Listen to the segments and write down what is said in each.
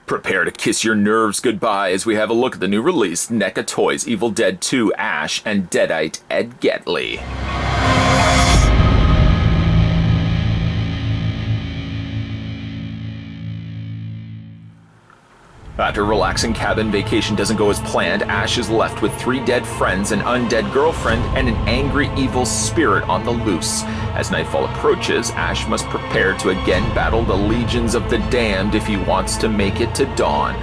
Prepare to kiss your nerves goodbye as we have a look at the new release, NECA Toys Evil Dead 2 Ash and Deadite Ed Getley. After a relaxing cabin vacation doesn't go as planned, Ash is left with 3 dead friends, an undead girlfriend, and an angry evil spirit on the loose. As nightfall approaches, Ash must prepare to again battle the legions of the damned if he wants to make it to dawn.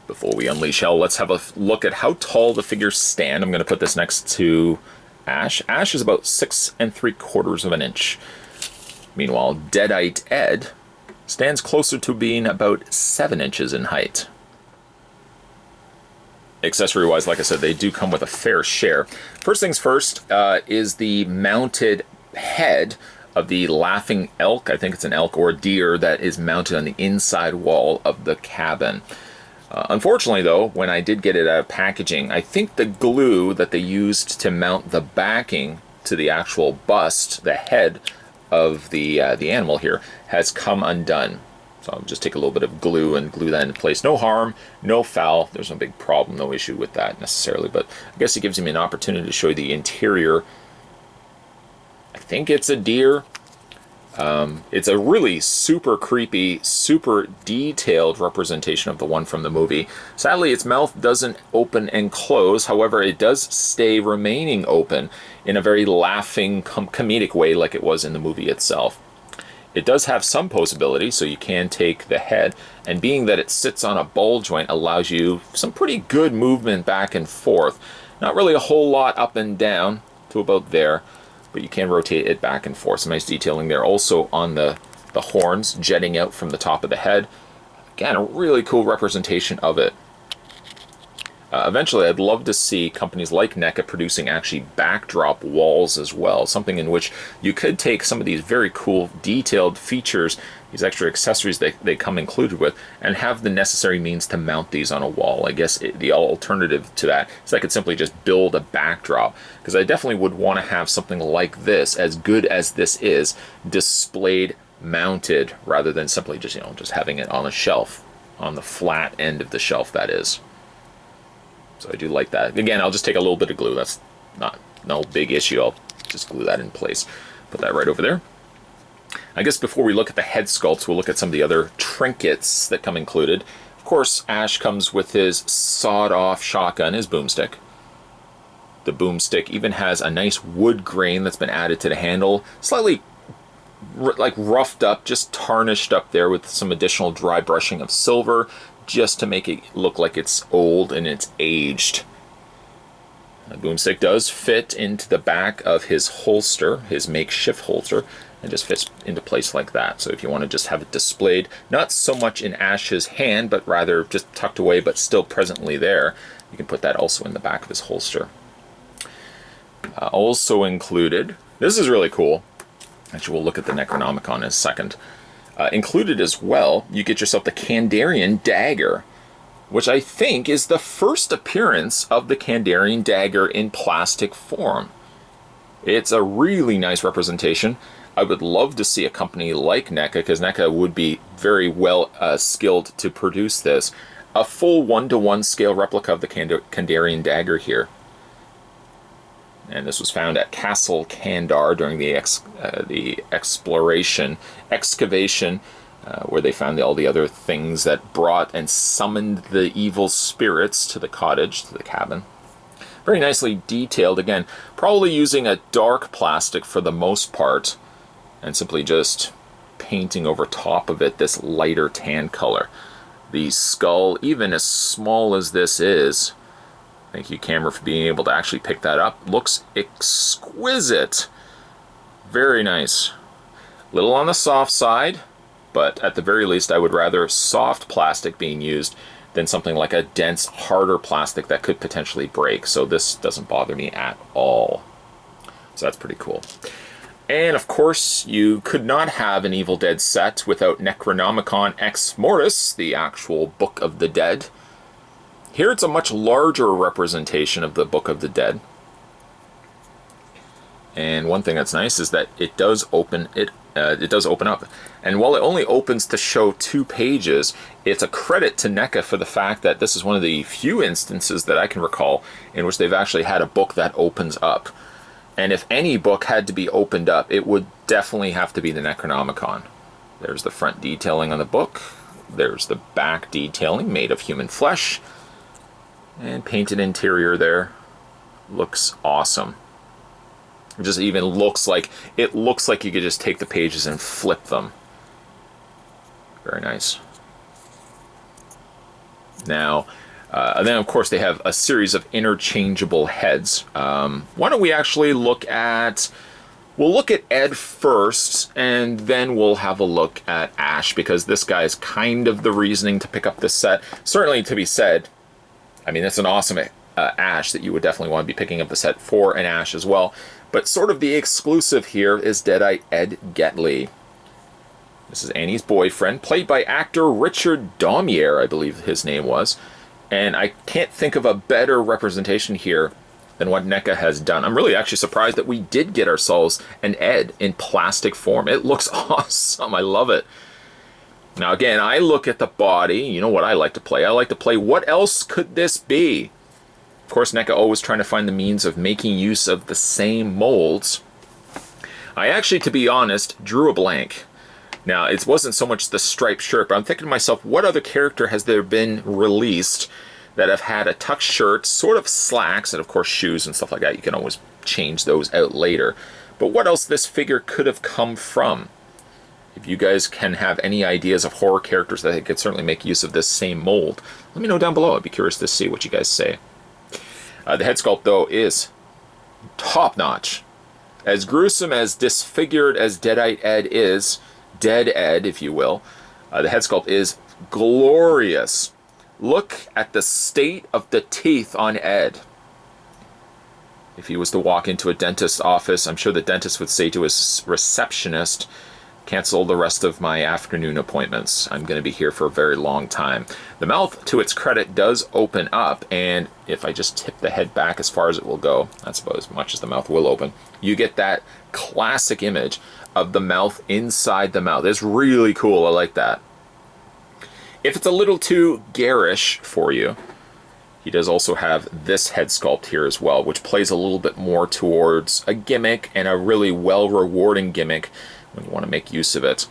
Before we unleash hell, let's have a look at how tall the figures stand. I'm going to put this next to Ash. Ash is about 6 3/4 of an inch. Meanwhile, Deadite Ed stands closer to being about 7 inches in height. Accessory-wise, like I said, they do come with a fair share. First things first is the mounted head of the laughing elk. I think it's an elk or a deer that is mounted on the inside wall of the cabin. Unfortunately, though, when I did get it out of packaging, I think the glue that they used to mount the backing to the actual bust, the head of the animal here, has come undone. So I'll just take a little bit of glue and glue that into place. No harm, no foul. There's no big problem, no issue with that necessarily. But I guess it gives me an opportunity to show you the interior. I think it's a deer. It's a really super creepy, super detailed representation of the one from the movie. Sadly, its mouth doesn't open and close. However, it does stay remaining open in a very laughing, comedic way like it was in the movie itself. It does have some poseability, so you can take the head, and being that it sits on a ball joint allows you some pretty good movement back and forth. Not really a whole lot up and down to about there, but you can rotate it back and forth. Some nice detailing there. Also on the horns jetting out from the top of the head. Again, a really cool representation of it. Eventually, I'd love to see companies like NECA producing actually backdrop walls as well. Something in which you could take some of these very cool detailed features, these extra accessories they come included with, and have the necessary means to mount these on a wall. I guess the alternative to that is I could simply just build a backdrop, because I definitely would want to have something like this, as good as this is, displayed, mounted, rather than simply just, just having it on a shelf, on the flat end of the shelf, that is. So I do like that. Again, I'll just take a little bit of glue. That's no big issue. I'll just glue that in place. Put that right over there. I guess before we look at the head sculpts, we'll look at some of the other trinkets that come included. Of course, Ash comes with his sawed-off shotgun, his boomstick. The boomstick even has a nice wood grain that's been added to the handle. Slightly like roughed up, just tarnished up there with some additional dry brushing of silver, just to make it look like it's old and it's aged. The boomstick does fit into the back of his holster, his makeshift holster, and just fits into place like that. So if you want to just have it displayed, not so much in Ash's hand, but rather just tucked away but still presently there, you can put that also in the back of his holster. Also included, this is really cool. Actually, we'll look at the Necronomicon in a second. Included as well, you get yourself the Kandarian Dagger, which I think is the first appearance of the Kandarian Dagger in plastic form. It's a really nice representation. I would love to see a company like NECA, because NECA would be very well skilled to produce this, a full 1-to-1 scale replica of the Kandarian Dagger here. And this was found at Castle Kandar during the excavation, where they found all the other things that brought and summoned the evil spirits to the cottage, to the cabin. Very nicely detailed, again, probably using a dark plastic for the most part, and simply just painting over top of it this lighter tan color. The skull, even as small as this is, Thank you, camera, for being able to actually pick that up. Looks exquisite. Very nice. Little on the soft side, but at the very least I would rather soft plastic being used than something like a dense, harder plastic that could potentially break. So this doesn't bother me at all. So that's pretty cool. And of course, you could not have an Evil Dead set without Necronomicon Ex Mortis, the actual Book of the Dead. Here it's a much larger representation of the Book of the Dead. And one thing that's nice is that it does open up. And while it only opens to show 2 pages, it's a credit to NECA for the fact that this is one of the few instances that I can recall in which they've actually had a book that opens up. And if any book had to be opened up, it would definitely have to be the Necronomicon. There's the front detailing on the book. There's the back detailing made of human flesh. And painted interior there. Looks awesome. It just even looks like you could just take the pages and flip them. Very nice. Now, and then of course they have a series of interchangeable heads. Why don't we actually look at... We'll look at Ed first, and then we'll have a look at Ash, because this guy is kind of the reasoning to pick up this set. Certainly to be said, I mean, it's an awesome Ash that you would definitely want to be picking up the set for an Ash as well. But sort of the exclusive here is Deadite Ed Getley. This is Annie's boyfriend, played by actor Richard Daumier, I believe his name was. And I can't think of a better representation here than what NECA has done. I'm really actually surprised that we did get ourselves an Ed in plastic form. It looks awesome. I love it. Now again, I look at the body. You know what I like to play? I like to play, what else could this be? Of course, NECA always trying to find the means of making use of the same molds. I actually, to be honest, drew a blank. Now, it wasn't so much the striped shirt, but I'm thinking to myself, what other character has there been released that have had a tucked shirt, sort of slacks, and of course shoes and stuff like that. You can always change those out later. But what else this figure could have come from? If you guys can have any ideas of horror characters that could certainly make use of this same mold, let me know down below. I'd be curious to see what you guys say. The head sculpt, though, is top-notch. As gruesome, as disfigured as Deadite Ed is, Dead Ed, if you will, the head sculpt is glorious. Look at the state of the teeth on Ed. If he was to walk into a dentist's office, I'm sure the dentist would say to his receptionist, cancel the rest of my afternoon appointments. I'm going to be here for a very long time. The mouth, to its credit, does open up, and if I just tip the head back as far as it will go, that's about as much as the mouth will open, you get that classic image of the mouth inside the mouth. It's really cool. I like that. If it's a little too garish for you, he does also have this head sculpt here as well, which plays a little bit more towards a gimmick, and a really well-rewarding gimmick when you want to make use of it.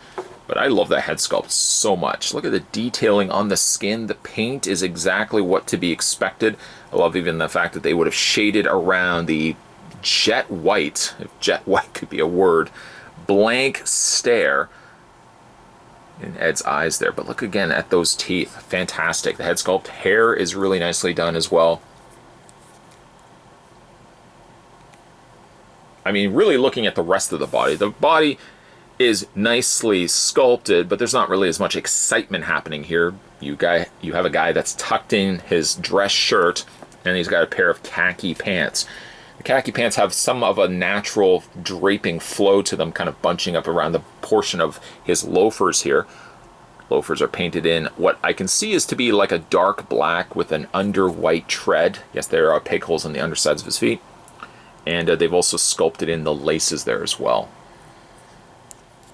But I love that head sculpt so much. Look at the detailing on the skin. The paint is exactly what to be expected. I love even the fact that they would have shaded around the jet white, if jet white could be a word, blank stare in Ed's eyes there. But look again at those teeth. Fantastic. The head sculpt. Hair is really nicely done as well. I mean, really looking at the rest of the body is nicely sculpted, but there's not really as much excitement happening here. You have a guy that's tucked in his dress shirt, and he's got a pair of khaki pants. The khaki pants have some of a natural draping flow to them, kind of bunching up around the portion of his loafers here. Loafers are painted in what I can see is to be like a dark black with an under white tread. Yes, there are peg holes on the undersides of his feet. And they've also sculpted in the laces there as well.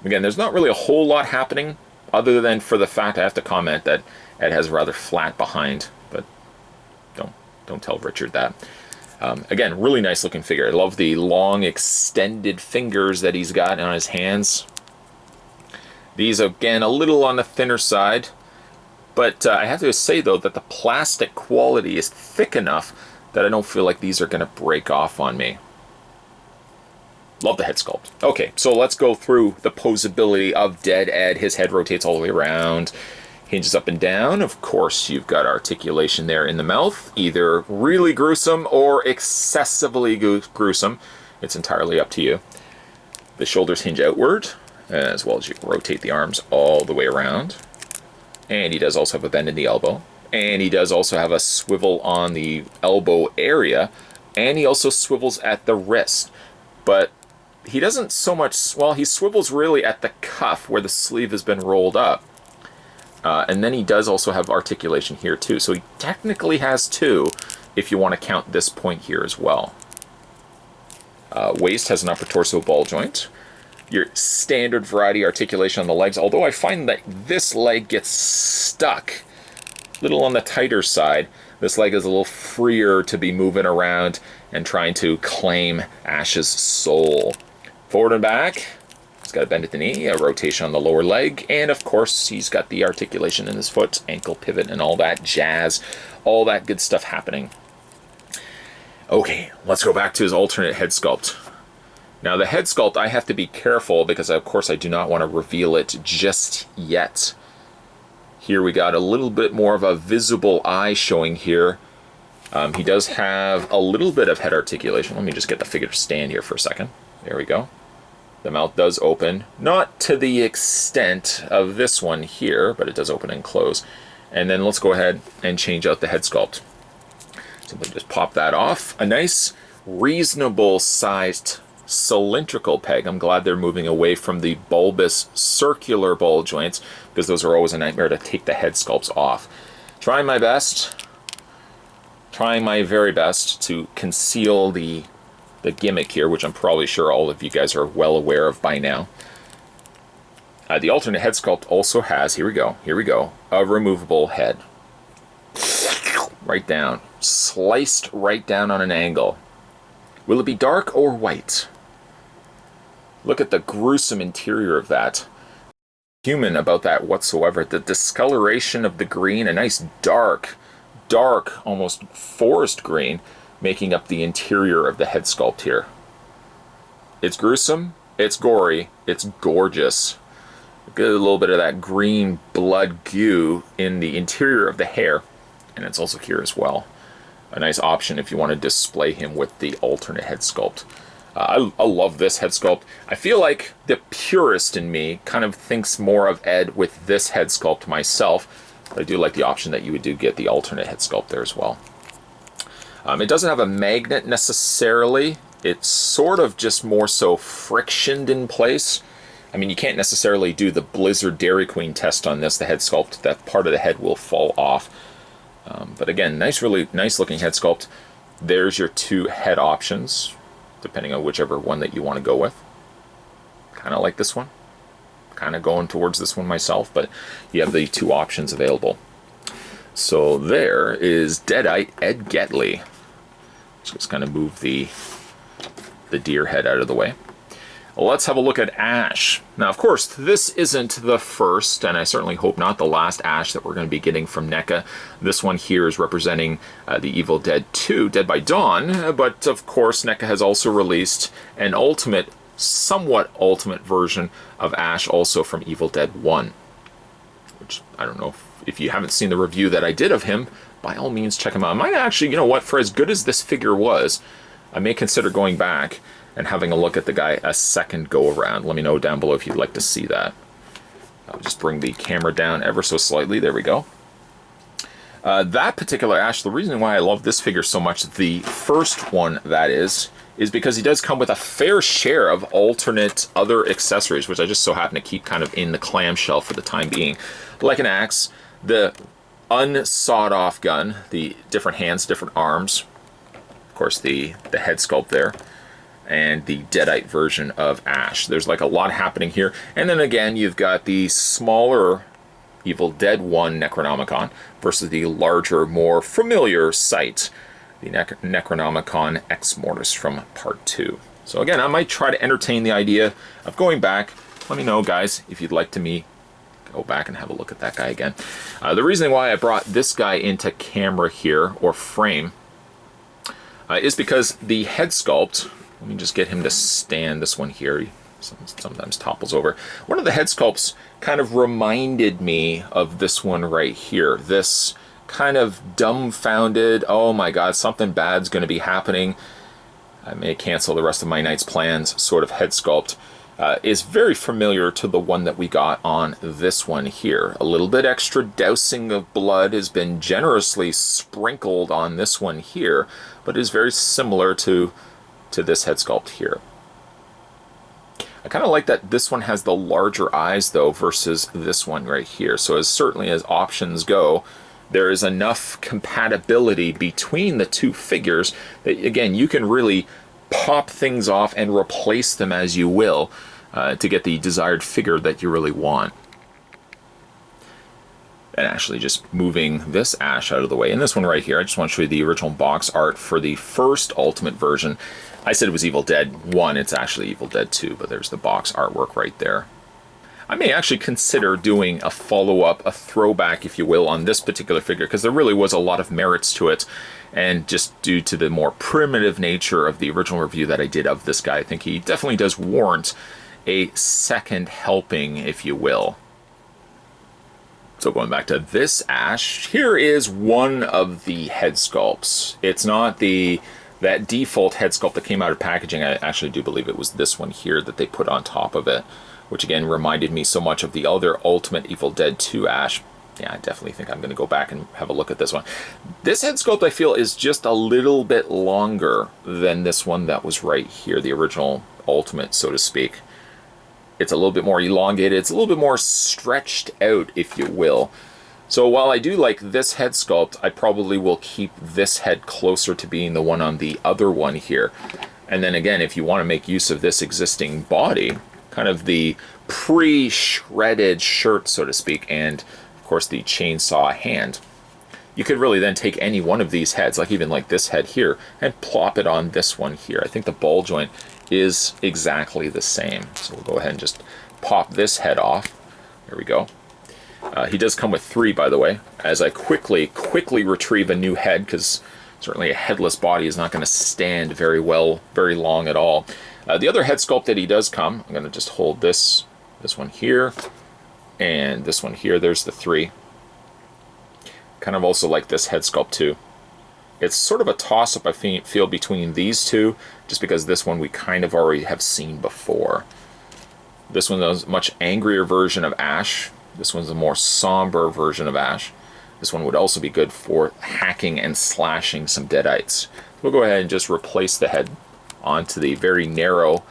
Again, there's not really a whole lot happening, other than for the fact I have to comment that Ed has a rather flat behind, but don't tell Richard that. Again, really nice looking figure. I love the long extended fingers that he's got on his hands. These, again, a little on the thinner side, but I have to say, though, that the plastic quality is thick enough that I don't feel like these are going to break off on me. Love the head sculpt. Okay, so let's go through the posability of Dead Ed. His head rotates all the way around. Hinges up and down. Of course, you've got articulation there in the mouth, either really gruesome or excessively gruesome. It's entirely up to you. The shoulders hinge outward, as well as you can rotate the arms all the way around. And he does also have a bend in the elbow. And he does also have a swivel on the elbow area. And he also swivels at the wrist. But he doesn't so much, well, he swivels really at the cuff where the sleeve has been rolled up. And then he does also have articulation here too. So he technically has two if you want to count this point here as well. Waist has an upper torso ball joint. Your standard variety articulation on the legs, although I find that this leg gets stuck a little on the tighter side. This leg is a little freer to be moving around and trying to claim Ash's soul. Forward and back, he's got a bend at the knee, a rotation on the lower leg, and of course he's got the articulation in his foot, ankle pivot, and all that jazz, all that good stuff happening. Okay, let's go back to his alternate head sculpt. Now the head sculpt, I have to be careful because of course I do not want to reveal it just yet. Here we got a little bit more of a visible eye showing here. He does have a little bit of head articulation. Let me just get the figure to stand here for a second. There we go. The mouth does open, not to the extent of this one here, but it does open and close. And then let's go ahead and change out the head sculpt. Simply just pop that off. A nice, reasonable sized cylindrical peg. I'm glad they're moving away from the bulbous circular ball joints because those are always a nightmare to take the head sculpts off. Trying my best, trying my very best to conceal the gimmick here, which I'm probably sure all of you guys are well aware of by now. The alternate head sculpt also has, here we go, a removable head. Right down, sliced right down on an angle. Will it be dark or white? Look at the gruesome interior of that. Human about that whatsoever. The discoloration of the green, a nice dark, almost forest green, making up the interior of the head sculpt here. It's gruesome, it's gory, it's gorgeous. Get a little bit of that green blood goo in the interior of the hair, and it's also here as well. A nice option if you want to display him with the alternate head sculpt. I love this head sculpt. I feel like the purist in me kind of thinks more of Ed with this head sculpt myself, but I do like the option that you would do get the alternate head sculpt there as well. It doesn't have a magnet necessarily. It's sort of just more so frictioned in place. I mean, you can't necessarily do the Blizzard Dairy Queen test on this, the head sculpt. That part of the head will fall off. But again, really nice looking head sculpt. There's your two head options, depending on whichever one that you want to go with. Kind of like this one. Kind of going towards this one myself, but you have the two options available. So there is Deadite Ed Getley. Just kind of move the deer head out of the way. Let's have a look at Ash. Now, of course, this isn't the first, and I certainly hope not the last Ash that we're going to be getting from NECA. This one here is representing the Evil Dead 2, Dead by Dawn, but of course NECA has also released an somewhat ultimate version of Ash also from Evil Dead 1, which I don't know if you haven't seen the review that I did of him, by all means check him out. I might actually, you know what, for as good as this figure was, I may consider going back and having a look at the guy a second go around. Let me know down below if you'd like to see that. I'll just bring the camera down ever so slightly. There we go. That particular Ash, the reason why I love this figure so much, the first one that is because he does come with a fair share of alternate other accessories, which I just so happen to keep kind of in the clamshell for the time being. Like an axe, the unsawed-off gun, the different hands, different arms, of course the head sculpt there, and the Deadite version of Ash. There's like a lot happening here. And then again, you've got the smaller Evil Dead 1 Necronomicon versus the larger, more familiar sight, the Necronomicon Ex Mortis from Part 2. So again, I might try to entertain the idea of going back. Let me know, guys, if you'd like to go back and have a look at that guy again. The reason why I brought this guy into camera here, or frame, is because the head sculpt, let me just get him to stand, this one here, sometimes topples over. One of the head sculpts kind of reminded me of this one right here. This kind of dumbfounded, oh my god, something bad's going to be happening, I may cancel the rest of my night's plans sort of head sculpt. Is very familiar to the one that we got on this one here. A little bit extra dousing of blood has been generously sprinkled on this one here, but is very similar to this head sculpt here. I kind of like that this one has the larger eyes though versus this one right here. So as certainly as options go, there is enough compatibility between the two figures that, again, you can really pop things off and replace them as you will to get the desired figure that you really want. And actually just moving this Ash out of the way. And this one right here, I just want to show you the original box art for the first Ultimate version. I said it was Evil Dead 1, it's actually Evil Dead 2, but there's the box artwork right there. I may actually consider doing a follow-up, a throwback, if you will, on this particular figure, because there really was a lot of merits to it, and just due to the more primitive nature of the original review that I did of this guy, I think he definitely does warrant a second helping, if you will. So going back to this Ash, here is one of the head sculpts. It's not that default head sculpt that came out of packaging. I actually do believe it was this one here that they put on top of it, which again reminded me so much of the other Ultimate Evil Dead 2 Ash. Yeah, I definitely think I'm going to go back and have a look at this one. This head sculpt, I feel, is just a little bit longer than this one that was right here, the original Ultimate, so to speak. It's a little bit more elongated, it's a little bit more stretched out, if you will. So while I do like this head sculpt, I probably will keep this head closer to being the one on the other one here. And then again, if you want to make use of this existing body, kind of the pre-shredded shirt, so to speak, and of course the chainsaw hand, you could really then take any one of these heads, like even like this head here, and plop it on this one here. I think the ball joint is exactly the same. So we'll go ahead and just pop this head off. There we go. He does come with 3, by the way, as I quickly retrieve a new head, because certainly a headless body is not going to stand very well, very long at all. The other head sculpt that he does come, I'm going to just hold this one here, and this one here, there's the 3. Kind of also like this head sculpt too. It's sort of a toss-up, I feel, between these two, just because this one we kind of already have seen before. This one is a much angrier version of Ash. This one's a more somber version of Ash. This one would also be good for hacking and slashing some deadites. We'll go ahead and just replace the head onto the very narrow,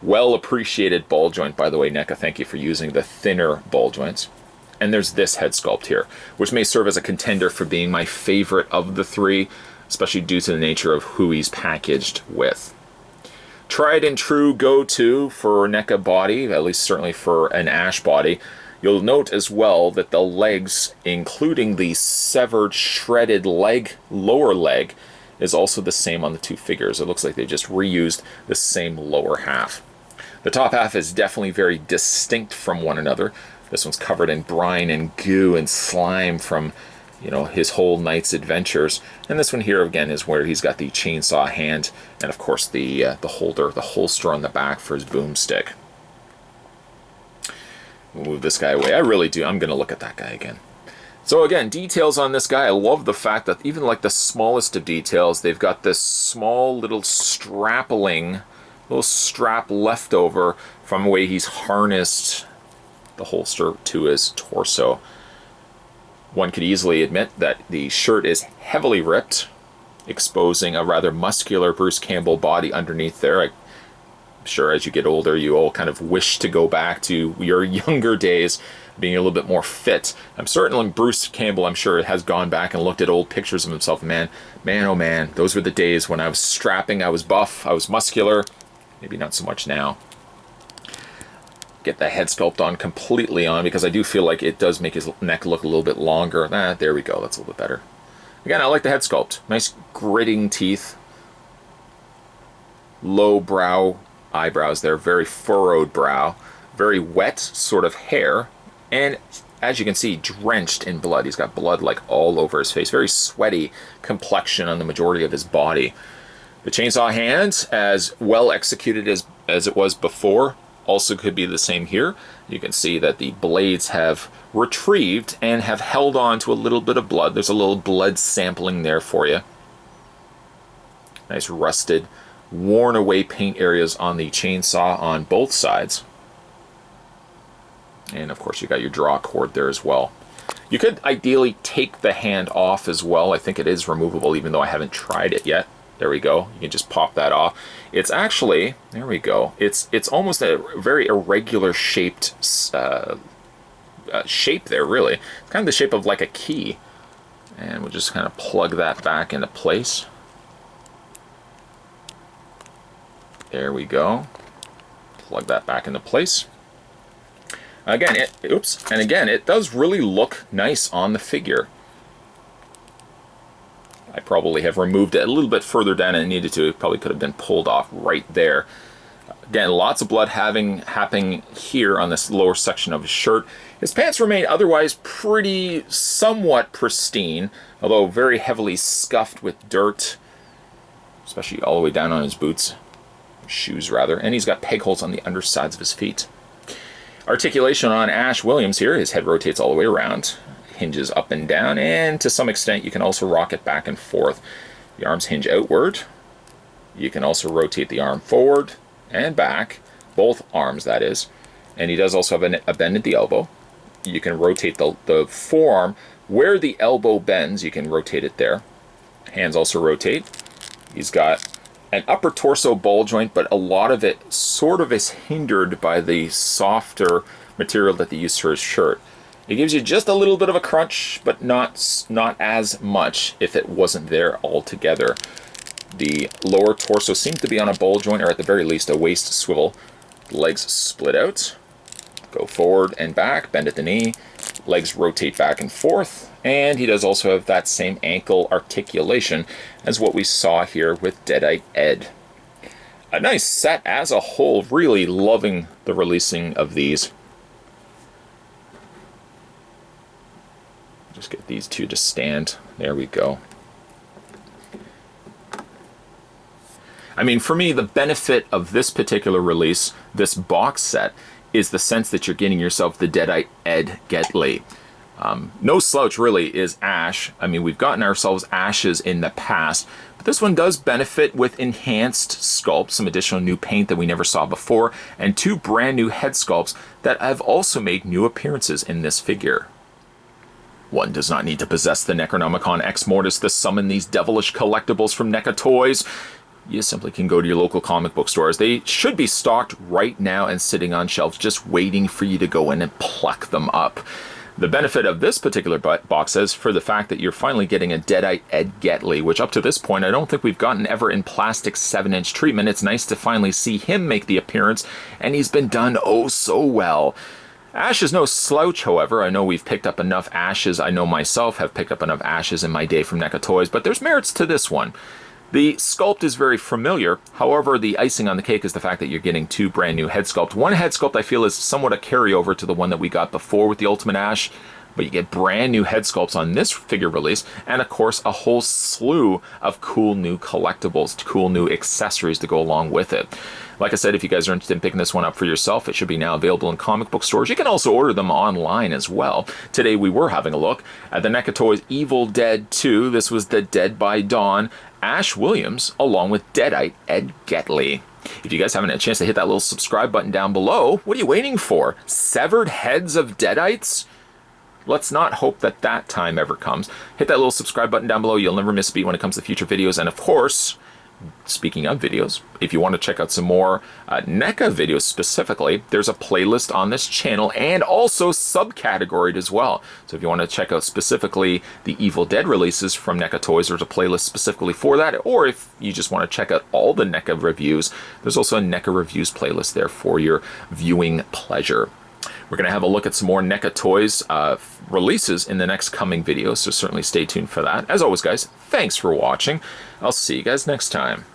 well-appreciated ball joint. By the way, NECA, thank you for using the thinner ball joints. And there's this head sculpt here, which may serve as a contender for being my favorite of the 3, especially due to the nature of who he's packaged with. Tried and true go-to for NECA body, at least certainly for an Ash body. You'll note as well that the legs, including the severed, shredded leg, lower leg, is also the same on the two figures. It looks like they just reused the same lower half. The top half is definitely very distinct from one another. This one's covered in brine and goo and slime from, you know, his whole night's adventures. And this one here, again, is where he's got the chainsaw hand and, of course, the holster on the back for his boomstick. We'll move this guy away. I really do. I'm going to look at that guy again. So again, details on this guy. I love the fact that even like the smallest of details, they've got this small little strap left over from the way he's harnessed the holster to his torso. One could easily admit that the shirt is heavily ripped, exposing a rather muscular Bruce Campbell body underneath there. I'm sure as you get older, you all kind of wish to go back to your younger days, being a little bit more fit. I'm certain Bruce Campbell, I'm sure, has gone back and looked at old pictures of himself. Man, oh man, those were the days when I was strapping, I was buff, I was muscular. Maybe not so much now. Get the head sculpt on completely on, because I do feel like it does make his neck look a little bit longer. There we go, that's a little bit better. Again, I like the head sculpt. Nice gritting teeth. Low brow eyebrows there, very furrowed brow. Very wet sort of hair. And as you can see, drenched in blood. He's got blood like all over his face. Very sweaty complexion on the majority of his body. The chainsaw hands, as well executed as as it was before. Also could be the same here. You can see that the blades have retrieved and have held on to a little bit of blood. There's a little blood sampling there for you. Nice rusted, worn away paint areas on the chainsaw on both sides. And of course you got your draw cord there as well. You could ideally take the hand off as well. I think it is removable, even though I haven't tried it yet. There we go. You can just pop that off. It's actually, there we go. It's almost a very irregular shaped shape there, really. It's kind of the shape of like a key. And we'll just kind of plug that back into place. There we go. Plug that back into place. Again, it does really look nice on the figure. I probably have removed it a little bit further down than it needed to. It probably could have been pulled off right there. Again, lots of blood happening here on this lower section of his shirt. His pants remain otherwise pretty somewhat pristine, although very heavily scuffed with dirt, especially all the way down on his boots. Shoes rather, and he's got peg holes on the undersides of his feet. Articulation on Ash Williams here. His head rotates all the way around, hinges up and down, and to some extent you can also rock it back and forth. The arms hinge outward. You can also rotate the arm forward and back, both arms that is, and he does also have a bend at the elbow. You can rotate the forearm where the elbow bends. You can rotate it there. Hands also rotate. He's got an upper torso ball joint, but a lot of it sort of is hindered by the softer material that they use for his shirt. It gives you just a little bit of a crunch, but not as much if it wasn't there altogether. The lower torso seems to be on a ball joint, or at the very least a waist swivel. Legs split out, go forward and back, bend at the knee, legs rotate back and forth, and he does also have that same ankle articulation as what we saw here with Deadite Ed. A nice set as a whole, really loving the releasing of these. Just get these two to stand. There we go. I mean, for me, the benefit of this particular release, this box set, is the sense that you're getting yourself the Deadite Ed Getley. No slouch really is Ash. I mean, we've gotten ourselves Ashes in the past, but this one does benefit with enhanced sculpts, some additional new paint that we never saw before, and two brand new head sculpts that have also made new appearances in this figure. One does not need to possess the Necronomicon Ex Mortis to summon these devilish collectibles from NECA Toys. You simply can go to your local comic book stores. They should be stocked right now and sitting on shelves just waiting for you to go in and pluck them up. The benefit of this particular box is for the fact that you're finally getting a Deadite Ed Getley, which up to this point I don't think we've gotten ever in plastic 7-inch treatment. It's nice to finally see him make the appearance, and he's been done oh so well. Ash is no slouch, however. I know we've picked up enough Ashes. I know myself have picked up enough Ashes in my day from NECA Toys, but there's merits to this one. The sculpt is very familiar. However, the icing on the cake is the fact that you're getting two brand new head sculpts. One head sculpt I feel is somewhat a carryover to the one that we got before with the Ultimate Ash, but you get brand new head sculpts on this figure release, and of course a whole slew of cool new collectibles, cool new accessories to go along with it. Like I said, if you guys are interested in picking this one up for yourself, it should be now available in comic book stores. You can also order them online as well. Today we were having a look at the NECA Toys Evil Dead 2. This was the Dead by Dawn Ash Williams along with Deadite Ed Getley. If you guys haven't had a chance to hit that little subscribe button down below, what are you waiting for? Severed heads of Deadites? Let's not hope that that time ever comes. Hit that little subscribe button down below. You'll never miss a beat when it comes to future videos. And of course, speaking of videos, if you want to check out some more NECA videos specifically, there's a playlist on this channel and also subcategoried as well. So if you want to check out specifically the Evil Dead releases from NECA Toys, there's a playlist specifically for that. Or if you just want to check out all the NECA reviews, there's also a NECA reviews playlist there for your viewing pleasure. We're going to have a look at some more NECA Toys releases in the next coming videos, so certainly stay tuned for that. As always, guys, thanks for watching. I'll see you guys next time.